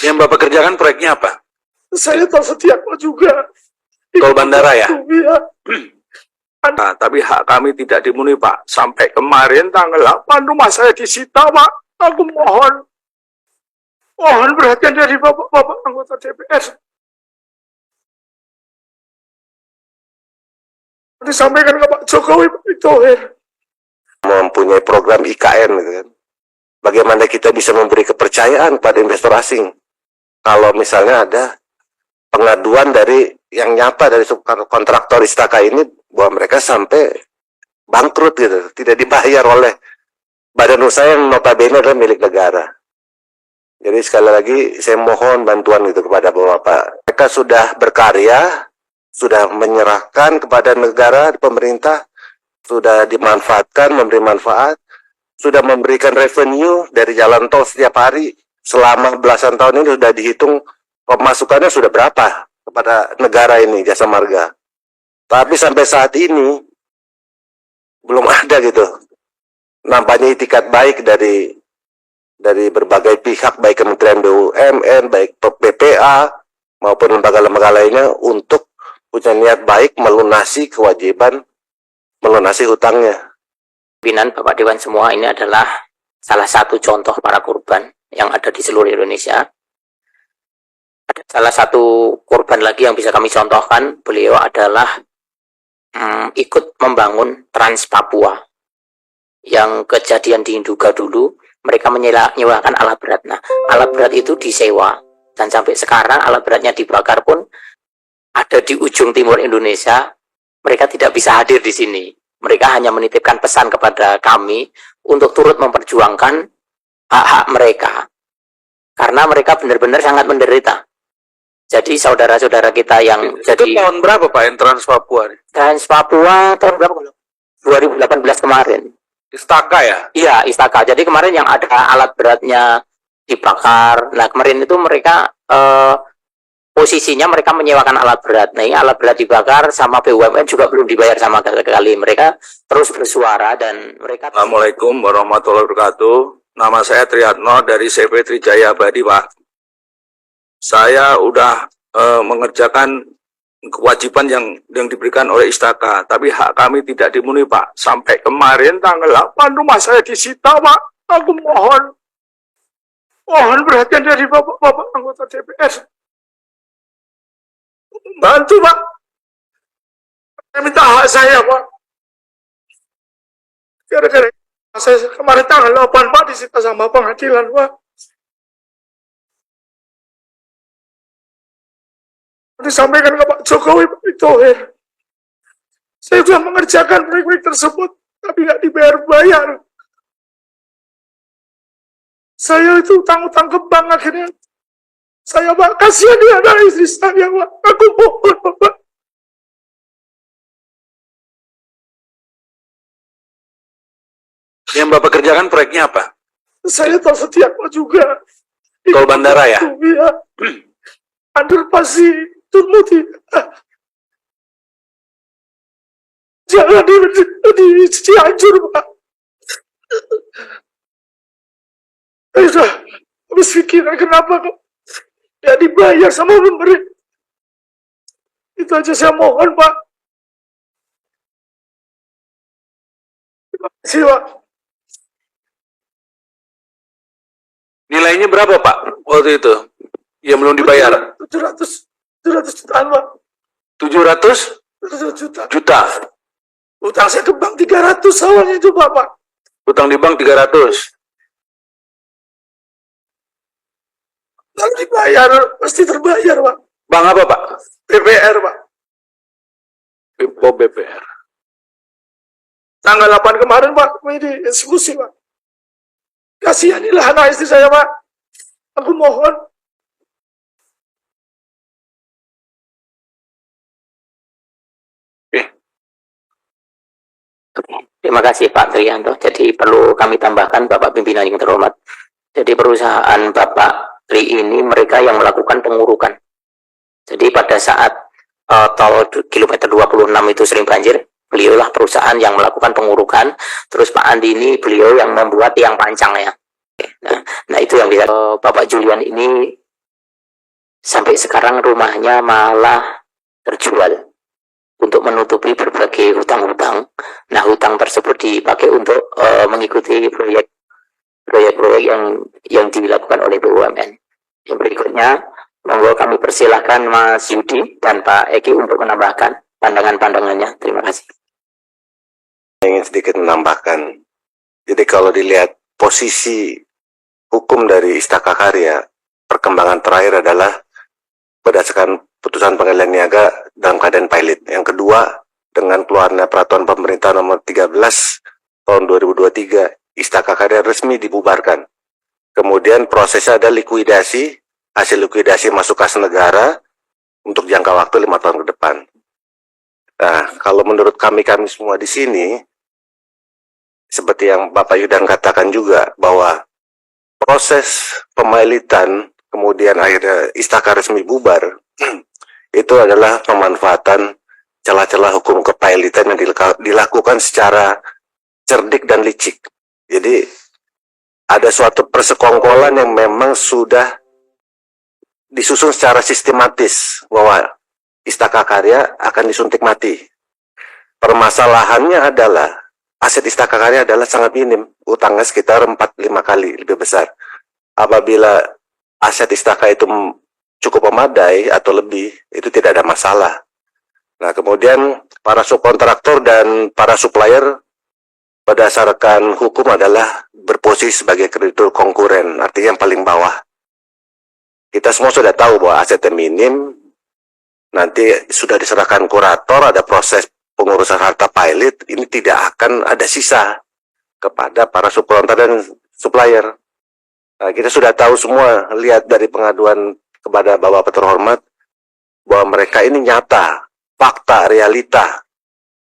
Yang Bapak kerjakan proyeknya apa? Saya tol Setiako juga. Tol bandara ya? Iya. Nah, tapi hak kami tidak dipenuhi, Pak. Sampai kemarin tanggal 8 rumah saya disita, Pak. Aku mohon perhatian dari Bapak anggota DPR. Disampaikan ke Pak Jokowi, Pak Erick Thohir. Mempunyai program IKN, gitu kan. Bagaimana kita bisa memberi kepercayaan pada investor asing? Kalau misalnya ada pengaduan dari yang nyata dari kontraktor Istaka ini bahwa mereka sampai bangkrut gitu, tidak dibayar oleh badan usaha yang notabene adalah milik negara. Jadi sekali lagi saya mohon bantuan gitu kepada Bapak. Mereka sudah berkarya, sudah menyerahkan kepada negara, pemerintah, sudah dimanfaatkan, memberi manfaat, sudah memberikan revenue dari jalan tol setiap hari selama belasan tahun ini sudah dihitung pemasukannya sudah berapa kepada negara ini, Jasa Marga. Tapi sampai saat ini belum ada gitu. Nampaknya itikat baik dari berbagai pihak, baik Kementerian BUMN, baik BPA maupun lembaga-lembaga lainnya untuk punya niat baik melunasi kewajiban, melunasi hutangnya. Pimpinan Bapak Dewan semua, ini adalah salah satu contoh para korban yang ada di seluruh Indonesia. Ada salah satu korban lagi yang bisa kami contohkan, beliau adalah ikut membangun Trans Papua. Yang kejadian di Induga dulu, mereka menyewakan alat berat. Nah, alat berat itu disewa. Dan sampai sekarang alat beratnya dibakar pun ada di ujung timur Indonesia. Mereka tidak bisa hadir di sini. Mereka hanya menitipkan pesan kepada kami untuk turut memperjuangkan hak-hak mereka. Karena mereka benar-benar sangat menderita. Jadi saudara-saudara kita yang itu tahun berapa Pak yang Trans Papua? Trans Papua tahun berapa? 2018 kemarin. Istaka ya? Iya, Istaka. Jadi kemarin yang ada alat beratnya dibakar. Nah, kemarin itu mereka posisinya mereka menyewakan alat berat. Nah, ini alat berat dibakar sama BUMN juga belum dibayar sama sekali. Mereka terus bersuara dan mereka... Assalamualaikum warahmatullahi wabarakatuh. Nama saya Triatno dari CV Trijaya Abadi, Pak. Saya udah mengerjakan kewajiban yang diberikan oleh Istaka, tapi hak kami tidak dipenuhi, Pak. Sampai kemarin tanggal 8 rumah saya disita, Pak. Aku mohon perhatian dari Bapak anggota DPR. Bantu, Pak. Saya minta hak saya, Pak. Gara-gara saya kemarin tanggal 8, Pak, disita sama pengadilan, Pak. Disampaikan ke Pak Jokowi, Pak Erick Thohir. Saya sudah mengerjakan proyek-proyek tersebut, tapi nggak dibayar-bayar. Saya itu utang-utang ke bank akhirnya. Saya, Pak, kasihan dia anak istri saya, Pak. Aku mohon, Pak. Yang Bapak kerjakan proyeknya apa? Saya tol Setiako juga. Tol bandara ya? Iya. Underpass Tunmuti. Jangan di Cianjur, Pak. Saya sudah habis pikiran kenapa kok tidak dibayar sama pemerintah. Itu aja saya mohon, Pak. Terima kasih, Pak. Nilainya berapa, Pak, waktu itu? Yang belum dibayar? 700 jutaan, Pak. 700 juta. Utang saya ke bank 300 awalnya itu, Pak. Utang di bank 300. Lalu dibayar, pasti terbayar, Pak. Bank apa, Pak? BPR, Pak. Oh, BPR. Tanggal 8 kemarin, Pak, ini eksekusi, Pak. Kasihanilah anak istri saya, Pak. Aku mohon. Terima kasih Pak Trianto. Jadi perlu kami tambahkan Bapak pimpinan yang terhormat. Jadi perusahaan Bapak Tri ini mereka yang melakukan pengurukan. Jadi pada saat tol kilometer 26 itu sering banjir, beliaulah perusahaan yang melakukan pengurukan. Terus Pak Andi ini beliau yang membuat tiang pancangnya. Nah itu yang bisa Bapak Julian ini sampai sekarang rumahnya malah terjual untuk menutupi berbagai hutang-hutang. Nah, hutang tersebut dipakai untuk mengikuti proyek-proyek yang dilakukan oleh BUMN. Yang berikutnya, monggo kami persilahkan Mas Yudi dan Pak Eki untuk menambahkan pandangan-pandangannya. Terima kasih. Ingin sedikit menambahkan. Jadi kalau dilihat posisi hukum dari Istaka Karya, perkembangan terakhir adalah berdasarkan putusan pengadilan niaga dalam keadaan pilot. Yang kedua, dengan keluarnya peraturan pemerintah nomor 13 tahun 2023, Istaka Karya resmi dibubarkan. Kemudian prosesnya ada likuidasi, hasil likuidasi masuk kas negara untuk jangka waktu 5 tahun ke depan. Nah, kalau menurut kami semua di sini, seperti yang Bapak Yudan katakan juga, bahwa proses pemailitan, kemudian akhirnya Istaka resmi bubar, itu adalah pemanfaatan celah-celah hukum kepailitan yang dilakukan secara cerdik dan licik. Jadi, ada suatu persekongkolan yang memang sudah disusun secara sistematis bahwa Istaka Karya akan disuntik mati. Permasalahannya adalah aset Istaka Karya adalah sangat minim, utangnya sekitar 4-5 kali lebih besar. Apabila aset Istaka itu cukup memadai atau lebih, itu tidak ada masalah. Nah, kemudian para subkontraktor dan para supplier berdasarkan hukum adalah berposisi sebagai kreditur konkuren, artinya yang paling bawah. Kita semua sudah tahu bahwa asetnya minim, nanti sudah diserahkan kurator, ada proses pengurusan harta pilot, ini tidak akan ada sisa kepada para subkontraktor dan supplier. Nah, kita sudah tahu semua, lihat dari pengaduan kepada Bapak terhormat, bahwa mereka ini nyata, fakta, realita.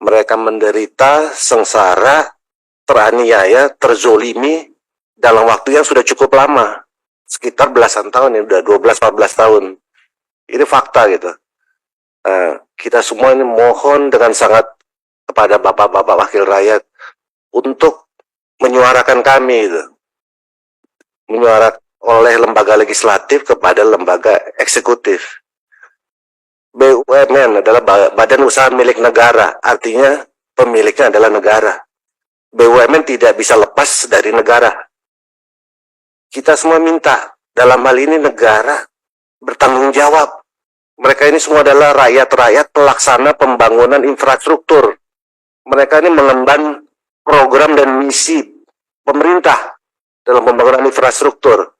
Mereka menderita, sengsara, teraniaya, terzolimi dalam waktu yang sudah cukup lama, sekitar belasan tahun, ya udah 12-14 tahun. Ini fakta gitu. Kita semua ini mohon dengan sangat kepada bapak-bapak wakil rakyat untuk menyuarakan kami itu, menyuarakan oleh lembaga legislatif kepada lembaga eksekutif. BUMN adalah badan usaha milik negara, artinya pemiliknya adalah negara. BUMN tidak bisa lepas dari negara. Kita semua minta, dalam hal ini negara bertanggung jawab. Mereka ini semua adalah rakyat-rakyat pelaksana pembangunan infrastruktur. Mereka ini mengemban program dan misi pemerintah dalam pembangunan infrastruktur.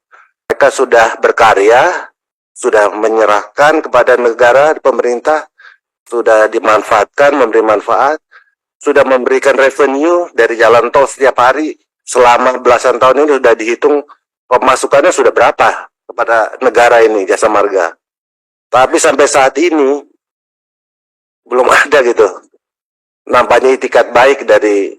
Mereka sudah berkarya, sudah menyerahkan kepada negara, pemerintah, sudah dimanfaatkan, memberi manfaat, sudah memberikan revenue dari jalan tol setiap hari selama belasan tahun ini sudah dihitung pemasukannya sudah berapa kepada negara ini, Jasa Marga. Tapi sampai saat ini belum ada gitu. Nampaknya itikat baik dari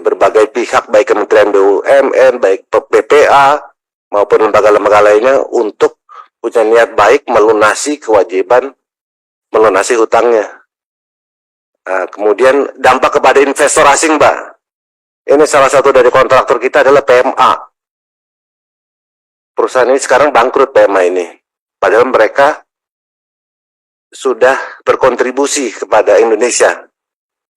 berbagai pihak, baik Kementerian BUMN, baik BPA maupun lembaga-lembaga lainnya untuk punya niat baik melunasi kewajiban, melunasi hutangnya. Nah, kemudian dampak kepada investor asing, Mbak. Ini salah satu dari kontraktor kita adalah PMA. Perusahaan ini sekarang bangkrut, PMA ini. Padahal mereka sudah berkontribusi kepada Indonesia.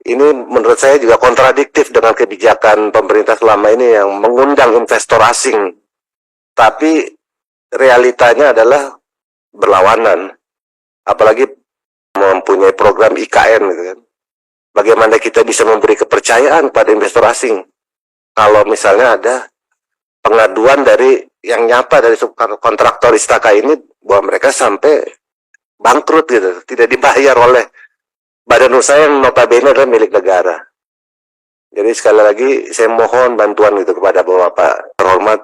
Ini menurut saya juga kontradiktif dengan kebijakan pemerintah selama ini yang mengundang investor asing. Tapi realitanya adalah berlawanan. Apalagi mempunyai program IKN gitu kan. Bagaimana kita bisa memberi kepercayaan pada investor asing kalau misalnya ada pengaduan dari yang nyata dari subkontraktor Istaka ini bahwa mereka sampai bangkrut gitu, tidak dibayar oleh badan usaha yang notabene adalah milik negara. Jadi sekali lagi saya mohon bantuan gitu kepada Bapak terhormat,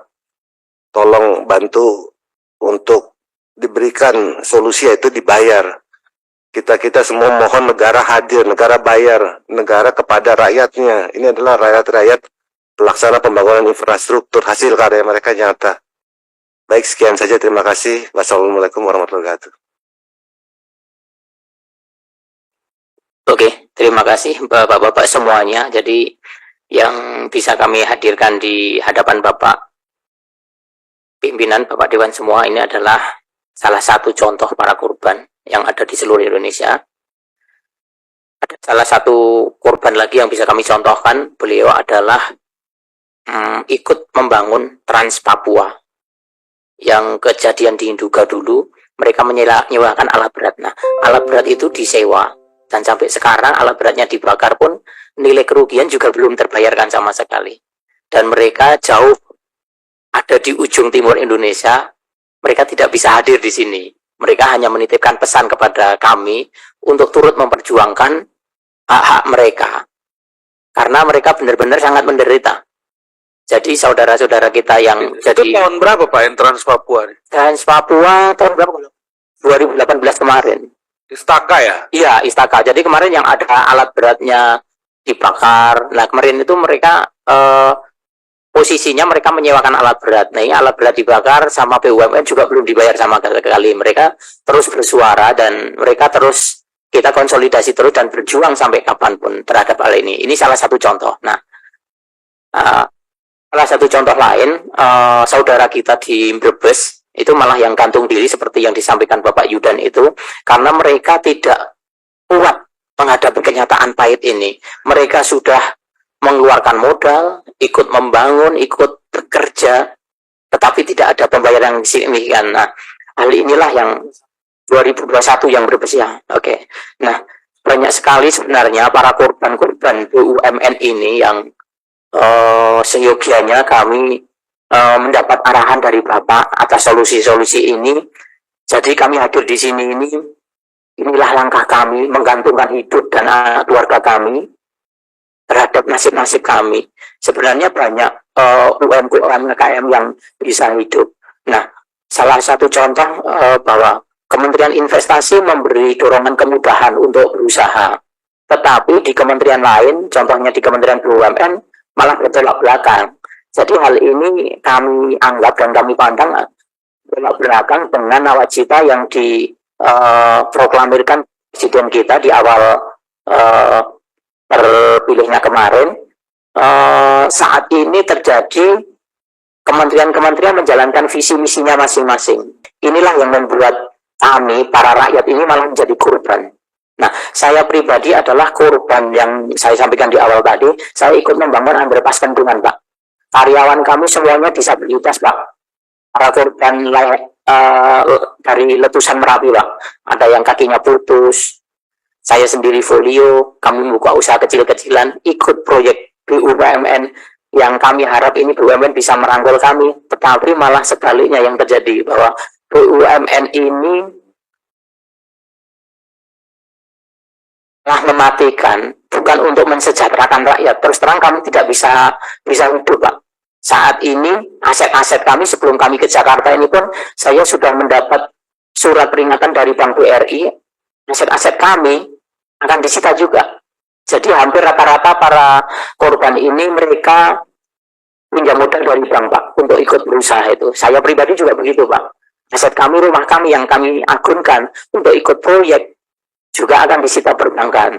tolong bantu untuk diberikan solusi, yaitu dibayar. Kita semua mohon negara hadir, negara bayar, negara kepada rakyatnya. Ini adalah rakyat-rakyat pelaksana pembangunan infrastruktur, hasil karya mereka nyata. Baik, sekian saja, terima kasih. Wassalamualaikum warahmatullahi wabarakatuh. Oke, terima kasih Bapak-Bapak semuanya. Jadi yang bisa kami hadirkan di hadapan Bapak pimpinan, Bapak Dewan semua ini adalah salah satu contoh para korban yang ada di seluruh Indonesia. Ada salah satu korban lagi yang bisa kami contohkan, beliau adalah ikut membangun Trans Papua. Yang kejadian di Induga dulu, mereka menyewakan alat berat. Nah, alat berat itu disewa, dan sampai sekarang alat beratnya dibakar pun nilai kerugian juga belum terbayarkan sama sekali. Dan mereka jauh ada di ujung timur Indonesia, mereka tidak bisa hadir di sini. Mereka hanya menitipkan pesan kepada kami untuk turut memperjuangkan hak-hak mereka. Karena mereka benar-benar sangat menderita. Jadi saudara-saudara kita yang Itu jadi tahun berapa Pak yang Trans Papua? Trans Papua tahun berapa? 2018 kemarin. Istaka ya? Iya, Istaka. Jadi kemarin yang ada alat beratnya dibakar. Nah, kemarin itu mereka posisinya mereka menyewakan alat berat. Nah, ini alat berat dibakar sama BUMN juga belum dibayar sama sekali. Mereka terus bersuara dan mereka terus kita konsolidasi terus dan berjuang sampai kapanpun terhadap hal ini. Ini salah satu contoh. Nah, salah satu contoh lain, saudara kita di Brebes itu malah yang gantung diri seperti yang disampaikan Bapak Yudan itu, karena mereka tidak kuat menghadapi kenyataan pahit ini. Mereka sudah mengeluarkan modal, ikut membangun, ikut bekerja, tetapi tidak ada pembayaran yang signifikan. Nah, hal inilah yang 2021 yang Brebes ya. Oke. Nah, banyak sekali sebenarnya para korban-korban BUMN ini yang seyogianya kami mendapat arahan dari Bapak atas solusi-solusi ini. Jadi kami hadir di sini inilah langkah kami menggantungkan hidup dan keluarga kami terhadap nasib-nasib kami. Sebenarnya banyak UMKM yang bisa hidup. Nah, salah satu contoh bahwa Kementerian Investasi memberi dorongan kemudahan untuk berusaha. Tetapi di kementerian lain, contohnya di Kementerian BUMN, malah bertolak belakang. Jadi hal ini kami anggap dan kami pandang bertolak belakang dengan nawacita yang diproklamirkan Presiden kita di awal terpilihnya kemarin. Saat ini terjadi kementerian-kementerian menjalankan visi misinya masing-masing. Inilah yang membuat kami, para rakyat ini malah menjadi korban. Nah, saya pribadi adalah korban yang saya sampaikan di awal tadi. Saya ikut membangun underpass Kendungan, Pak. Karyawan kami semuanya disabilitas, Pak. Para korban dari letusan Merapi, Pak. Ada yang kakinya putus. Saya sendiri folio, kami buka usaha kecil-kecilan, ikut proyek BUMN yang kami harap ini BUMN bisa merangkul kami. Tetapi malah sebaliknya yang terjadi, bahwa BUMN ini mematikan, bukan untuk mensejahterakan rakyat. Terus terang kami tidak bisa hidup, Pak. Saat ini aset-aset kami sebelum kami ke Jakarta ini pun saya sudah mendapat surat peringatan dari Bank BRI, aset-aset kami akan disita juga. Jadi hampir rata-rata para korban ini mereka pinjam modal dari bank, Pak, untuk ikut berusaha itu. Saya pribadi juga begitu, Pak. Aset kami, rumah kami yang kami agunkan untuk ikut proyek juga akan disita perbankan.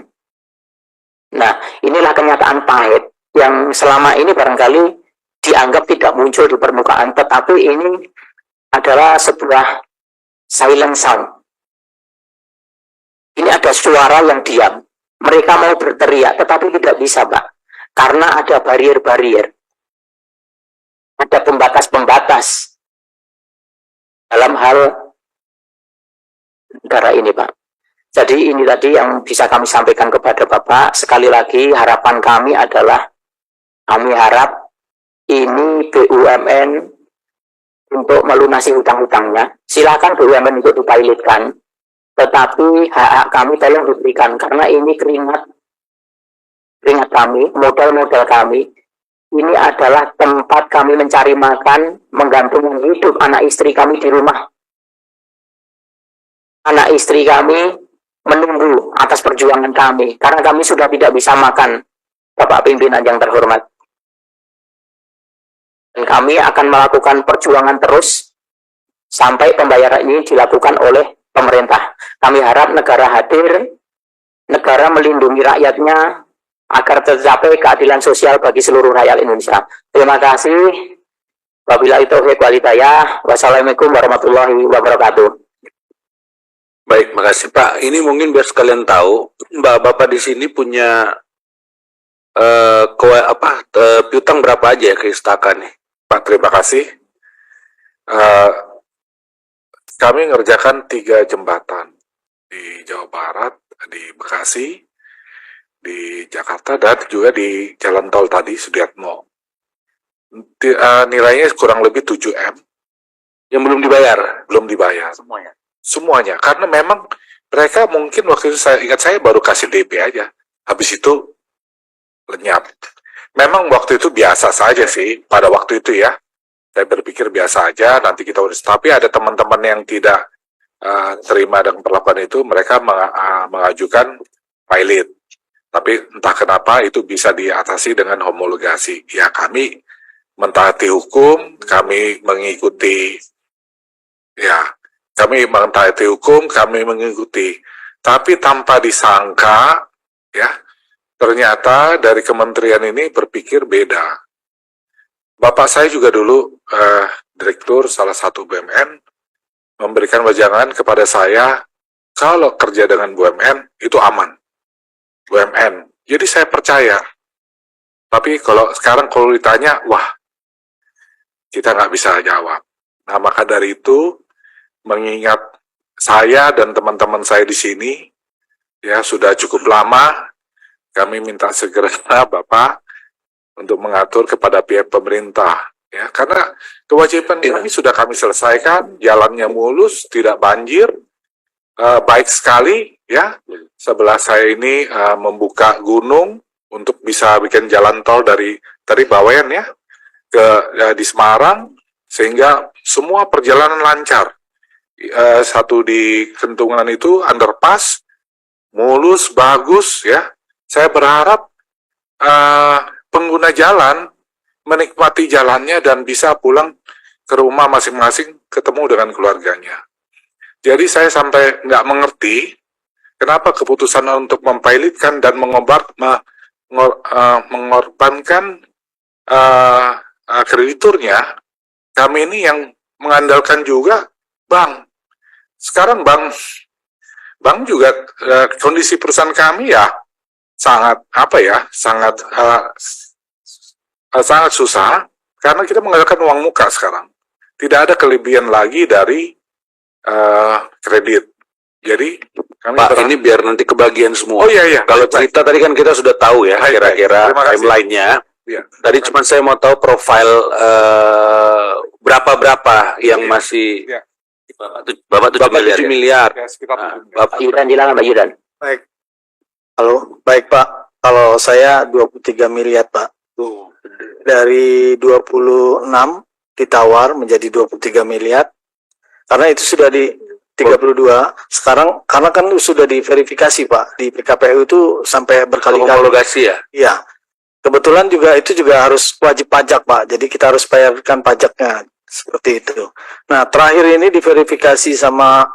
Nah, inilah kenyataan pahit yang selama ini barangkali dianggap tidak muncul di permukaan, tetapi ini adalah sebuah silent sound. Ini ada suara yang diam. Mereka mau berteriak, tetapi tidak bisa, Pak. Karena ada barier-barier. Ada pembatas-pembatas dalam hal negara ini, Pak. Jadi ini tadi yang bisa kami sampaikan kepada Bapak. Sekali lagi harapan kami adalah kami harap ini BUMN untuk melunasi hutang-hutangnya. Silakan BUMN untuk dipilotkan, tetapi hak-hak kami tolong diberikan karena ini keringat kami, modal-modal kami. Ini adalah tempat kami mencari makan, menggantungkan hidup anak istri kami di rumah. Anak istri kami menunggu atas perjuangan kami, karena kami sudah tidak bisa makan, Bapak Pimpinan yang terhormat. Dan kami akan melakukan perjuangan terus, sampai pembayaran ini dilakukan oleh pemerintah. Kami harap negara hadir, negara melindungi rakyatnya, agar tercapai keadilan sosial bagi seluruh rakyat Indonesia. Terima kasih. Wabillahi taufiq wal hidayah. Wassalamualaikum warahmatullahi wabarakatuh. Baik, makasih Pak. Ini mungkin biar sekalian tahu, Bapak di sini punya piutang berapa aja ya ke Istaka nih? Pak, terima kasih. Eh, Kami ngerjakan 3 jembatan di Jawa Barat, di Bekasi, di Jakarta, dan juga di jalan tol tadi, Sudiatmo. Nilainya kurang lebih 7M. Yang belum dibayar? Belum dibayar. Semuanya. Semuanya. Karena memang mereka mungkin waktu itu saya baru kasih DP aja. Habis itu lenyap. Memang waktu itu biasa saja sih, pada waktu itu ya. Saya berpikir biasa aja, nanti kita urus. Tapi ada teman-teman yang tidak terima dengan perlakuan itu, mereka mengajukan pilot. Tapi entah kenapa itu bisa diatasi dengan homologasi. Ya kami mentaati hukum, kami mengikuti, kami mengikuti. Tapi tanpa disangka, ya, ternyata dari kementerian ini berpikir beda. Bapak saya juga dulu direktur salah satu BUMN memberikan wejangan kepada saya kalau kerja dengan BUMN itu aman. BUMN. Jadi saya percaya. Tapi sekarang kalau ditanya, wah, kita nggak bisa jawab. Nah, maka dari itu, mengingat saya dan teman-teman saya di sini, ya sudah cukup lama, kami minta segera Bapak untuk mengatur kepada pihak pemerintah. Ya, karena kewajiban kami sudah kami selesaikan, jalannya mulus, tidak banjir, baik sekali, ya. Sebelah saya ini membuka gunung untuk bisa bikin jalan tol dari Bawen ya di Semarang, sehingga semua perjalanan lancar. Satu di Kentungan itu underpass, mulus, bagus ya. Saya berharap pengguna jalan menikmati jalannya dan bisa pulang ke rumah masing-masing ketemu dengan keluarganya. Jadi saya sampai nggak mengerti kenapa keputusan untuk mempilotkan dan mengorbankan krediturnya, kami ini yang mengandalkan juga bank. Sekarang bank juga kondisi perusahaan kami ya sangat sangat susah karena kita mengandalkan uang muka sekarang. Tidak ada kelebihan lagi dari kredit. Jadi kami Pak, ini biar nanti kebagian semua. Oh iya. Kalau cerita tadi kan kita sudah tahu ya Baik, kira-kira terima kasih. timeline-nya. Ya. Tadi cuma saya mau tahu profil berapa yang Iya. masih Iya. Bapak 7 miliar. Ya, sekitar Nah, 7 miliar. Bapak Pak Yudan, silakan Pak Yudan. Baik. Halo, baik Pak. Kalau saya 23 miliar Pak. tuh. Dari 26 ditawar menjadi 23 miliar. Karena itu sudah di 32. Sekarang karena kan sudah diverifikasi Pak di PKPU itu sampai berkali-kali. Homologasi ya. Iya. Kebetulan juga itu juga harus wajib pajak Pak. Jadi kita harus bayarkan pajaknya seperti itu. Nah, terakhir ini diverifikasi sama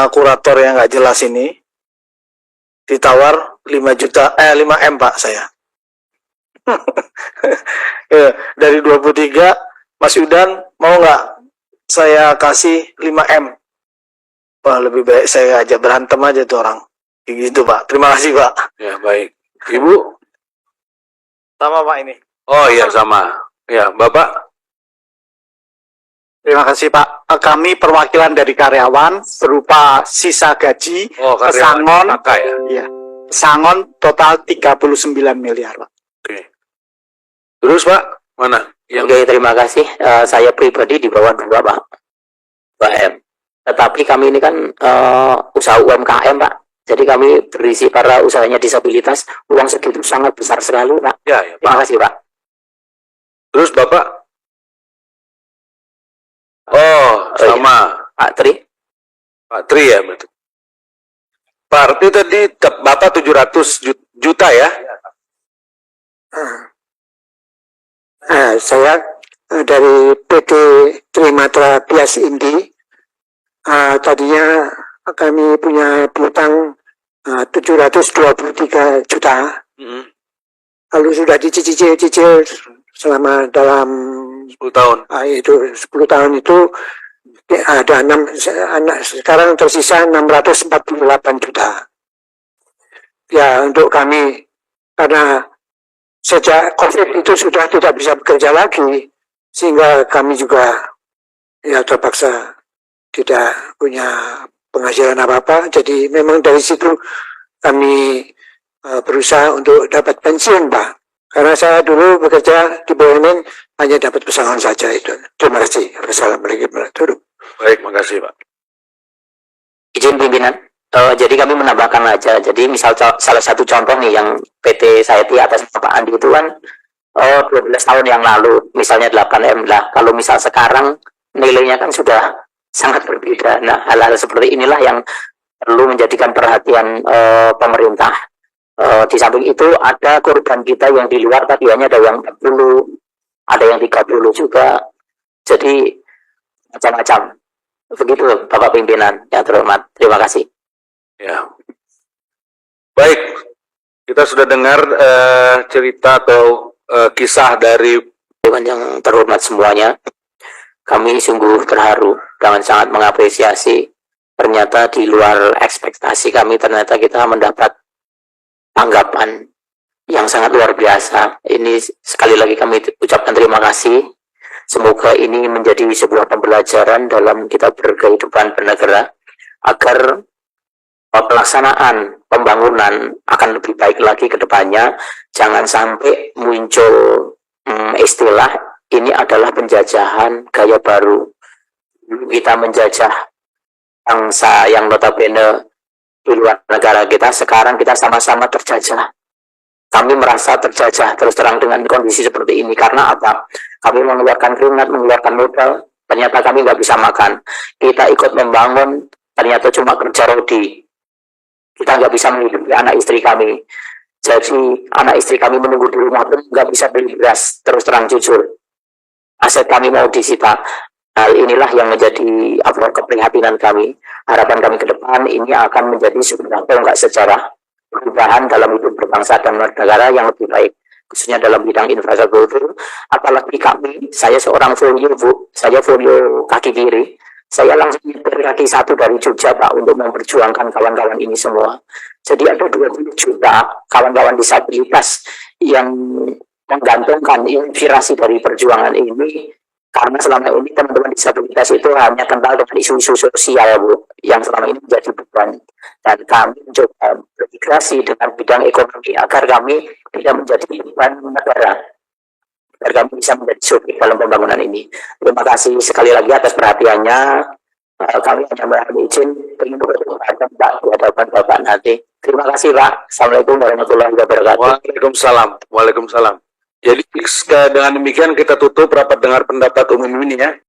kurator yang nggak jelas ini ditawar 5M Pak saya. Ya, dari 23 Mas Yudan mau nggak saya kasih 5M? Wah, lebih baik saya aja berantem aja tuh orang. Kayak gitu Pak. Terima kasih Pak. Ya, baik. Ibu? Sama Pak ini. Oh iya sama. Ya, Bapak? Terima kasih Pak. Kami perwakilan dari karyawan berupa sisa gaji, Oh, pesangon, kakak ya. iya, pesangon total 39 miliar Pak. Oke. Terus Pak, mana? Oke, terima kasih. Saya pribadi di bawah 2 Pak. 2M. Tetapi kami ini kan usaha UMKM Pak. Jadi kami berisi para usahanya disabilitas. Uang segitu sangat besar sekali Pak. Ya, ya, Pak. Terima kasih Pak. Terus Bapak? Oh, sama. Pak Tri. Pak Tri ya, betul. Pak Arti tadi Bapak 700 juta ya? Saya dari PT Trimatra Bias Indi. Tadinya kami punya piutang 723 juta. Lalu sudah dicicil selama dalam 10 tahun. itu 10 tahun itu ada sekarang tersisa 648 juta. Ya, untuk kami, karena sejak COVID itu sudah tidak bisa bekerja lagi, sehingga kami juga ya terpaksa tidak punya penghasilan apa-apa. Jadi memang dari situ kami berusaha untuk dapat pensiun, Pak. Karena saya dulu bekerja di BUMN hanya dapat pesangon saja itu. Terima kasih. Wassalamualaikum warahmatullahi wabarakatuh. Baik, makasih Pak. Izin pimpinan. Jadi kami menambahkan aja. Jadi misal salah satu contoh nih yang PT Sayati atas Pak Andi itu kan 12 tahun yang lalu, misalnya 8M lah. Kalau misal sekarang nilainya kan sudah sangat berbeda. Nah, hal-hal seperti inilah yang perlu menjadikan perhatian pemerintah. Di samping itu ada korban kita yang di luar tadi hanya ada yang 40, ada yang 30 juga. Jadi macam-macam. Begitu Bapak Pimpinan yang terhormat. Terima kasih. Ya. Baik, kita sudah dengar cerita atau kisah dari Dewan yang terhormat semuanya. Kami sungguh terharu dan sangat mengapresiasi. Ternyata di luar ekspektasi kami, ternyata kita mendapat tanggapan yang sangat luar biasa. Ini sekali lagi kami ucapkan terima kasih. Semoga ini menjadi sebuah pembelajaran dalam kita berkehidupan bernegara agar pelaksanaan pembangunan akan lebih baik lagi ke depannya. Jangan sampai muncul istilah ini adalah penjajahan gaya baru. Kita menjajah bangsa yang notabene di luar negara kita, sekarang kita sama-sama terjajah. Kami merasa terjajah terus terang dengan kondisi seperti ini. Karena apa? Kami mengeluarkan keringat, mengeluarkan modal, ternyata kami nggak bisa makan. Kita ikut membangun, ternyata cuma kerja rodi. Kita nggak bisa menghidupi anak istri kami. Jadi anak istri kami menunggu di rumah pun nggak bisa beli beras, terus terang jujur. Aset kami mau disita. Hal inilah yang menjadi keprihatinan kami. Harapan kami ke depan ini akan menjadi sebuah tonggak sejarah perubahan dalam hidup berbangsa dan bernegara yang lebih baik, khususnya dalam bidang infrastruktur. Apalagi kami, saya seorang folio, Bu, saya folio kaki kiri. Saya langsung nyetir kaki satu dari Jogja, Pak, untuk memperjuangkan kawan-kawan ini semua. Jadi ada 20 juta kawan-kawan disabilitas yang menggantungkan inspirasi dari perjuangan ini. Karena selama ini teman-teman disabilitas itu hanya kental dengan isu-isu sosial, Bu, yang selama ini menjadi beban. Dan kami mencoba bermigrasi dengan bidang ekonomi agar kami tidak menjadi beban negara, agar kami bisa menjadi subjek dalam pembangunan ini. Terima kasih sekali lagi atas perhatiannya. Kami hanya mohon izin ingin bertemu Pak di hadapan Bapak nanti. Terima kasih Pak. Assalamualaikum warahmatullahi wabarakatuh. Waalaikumsalam. Waalaikumsalam. Jadi dengan demikian kita tutup rapat dengar pendapat umum ini ya.